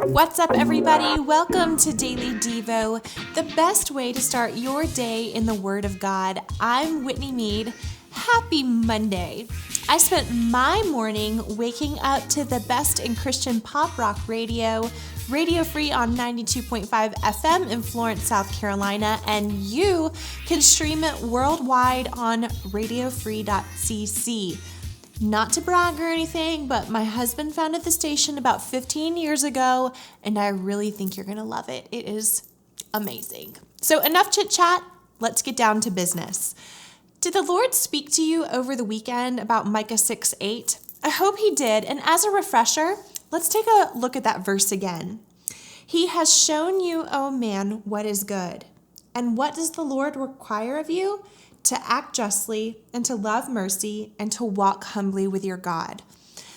What's up, everybody? Welcome to Daily Devo, the best way to start your day in the Word of God. I'm Whitney Meade. Happy Monday. I spent my morning waking up to the best in Christian pop rock radio, radio free on 92.5 FM in Florence, South Carolina, and you can stream it worldwide on radiofree.cc. Not to brag or anything, but my husband founded the station about 15 years ago, and I really think you're going to love it. It is amazing. So enough chit chat. Let's get down to business. Did the Lord speak to you over the weekend about Micah 6:8? I hope he did. And as a refresher, let's take a look at that verse again. He has shown you, O man, what is good. And what does the Lord require of you? To act justly and to love mercy and to walk humbly with your God.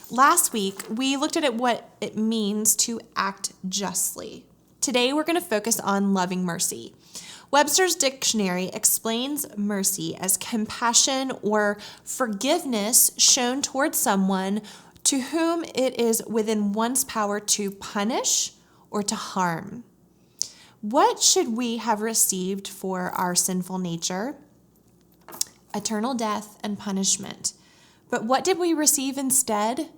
Last week, we looked at what it means to act justly. Today, we're going to focus on loving mercy. Webster's dictionary explains mercy as compassion or forgiveness shown towards someone to whom it is within one's power to punish or to harm. What should we have received for our sinful nature? Eternal death and punishment. But what did we receive instead?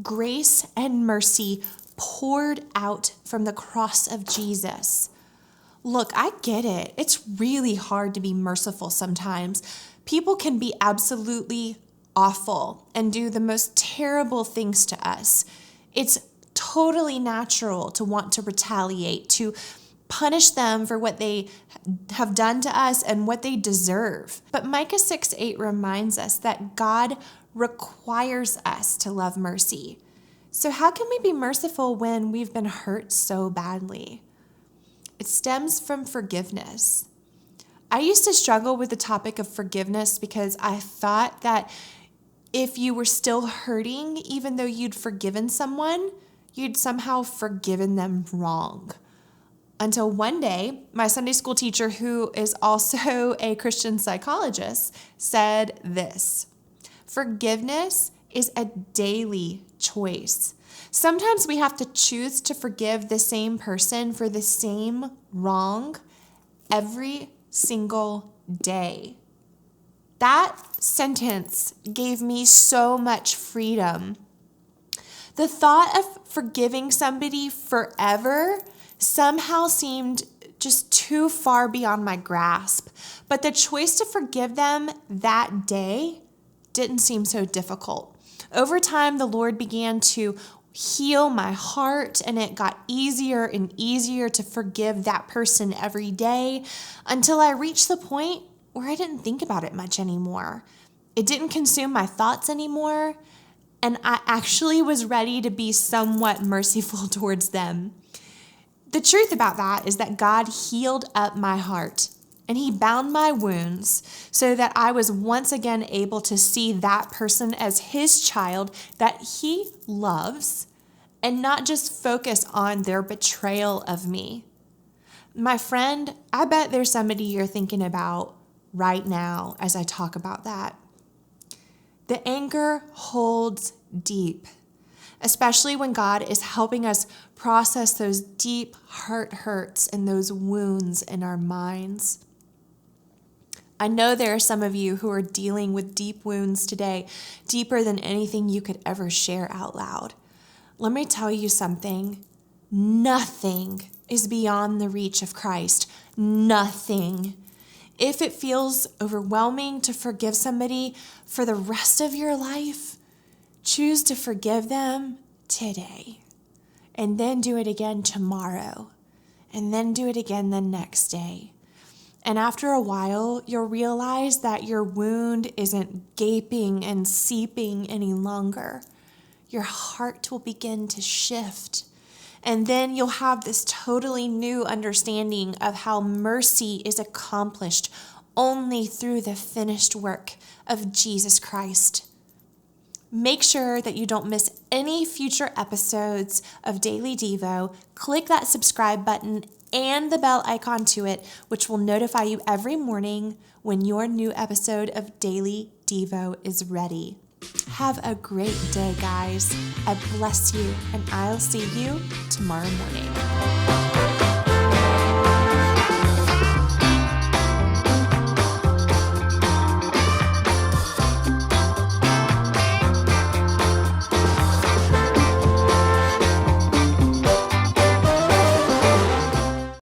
Grace and mercy poured out from the cross of Jesus. Look, I get it. It's really hard to be merciful sometimes. People can be absolutely awful and do the most terrible things to us. It's totally natural to want to retaliate, to punish them for what they have done to us and what they deserve. But Micah 6:8 reminds us that God requires us to love mercy. So how can we be merciful when we've been hurt so badly? It stems from forgiveness. I used to struggle with the topic of forgiveness because I thought that if you were still hurting, even though you'd forgiven someone, you'd somehow forgiven them wrong. Until one day, my Sunday school teacher, who is also a Christian psychologist, said this: forgiveness is a daily choice. Sometimes we have to choose to forgive the same person for the same wrong every single day. That sentence gave me so much freedom. The thought of forgiving somebody forever somehow seemed just too far beyond my grasp. But the choice to forgive them that day didn't seem so difficult. Over time, the Lord began to heal my heart, and it got easier and easier to forgive that person every day until I reached the point where I didn't think about it much anymore. It didn't consume my thoughts anymore, and I actually was ready to be somewhat merciful towards them. The truth about that is that God healed up my heart and he bound my wounds so that I was once again able to see that person as his child that he loves and not just focus on their betrayal of me. My friend, I bet there's somebody you're thinking about right now as I talk about that. The anger holds deep, especially when God is helping us process those deep heart hurts and those wounds in our minds. I know there are some of you who are dealing with deep wounds today, deeper than anything you could ever share out loud. Let me tell you something. Nothing is beyond the reach of Christ. Nothing. If it feels overwhelming to forgive somebody for the rest of your life, choose to forgive them today, and then do it again tomorrow, and then do it again the next day. And after a while, you'll realize that your wound isn't gaping and seeping any longer. Your heart will begin to shift, and then you'll have this totally new understanding of how mercy is accomplished only through the finished work of Jesus Christ. Make sure that you don't miss any future episodes of Daily Devo. Click that subscribe button and the bell icon to it, which will notify you every morning when your new episode of Daily Devo is ready. Have a great day, guys. I bless you, and I'll see you tomorrow morning.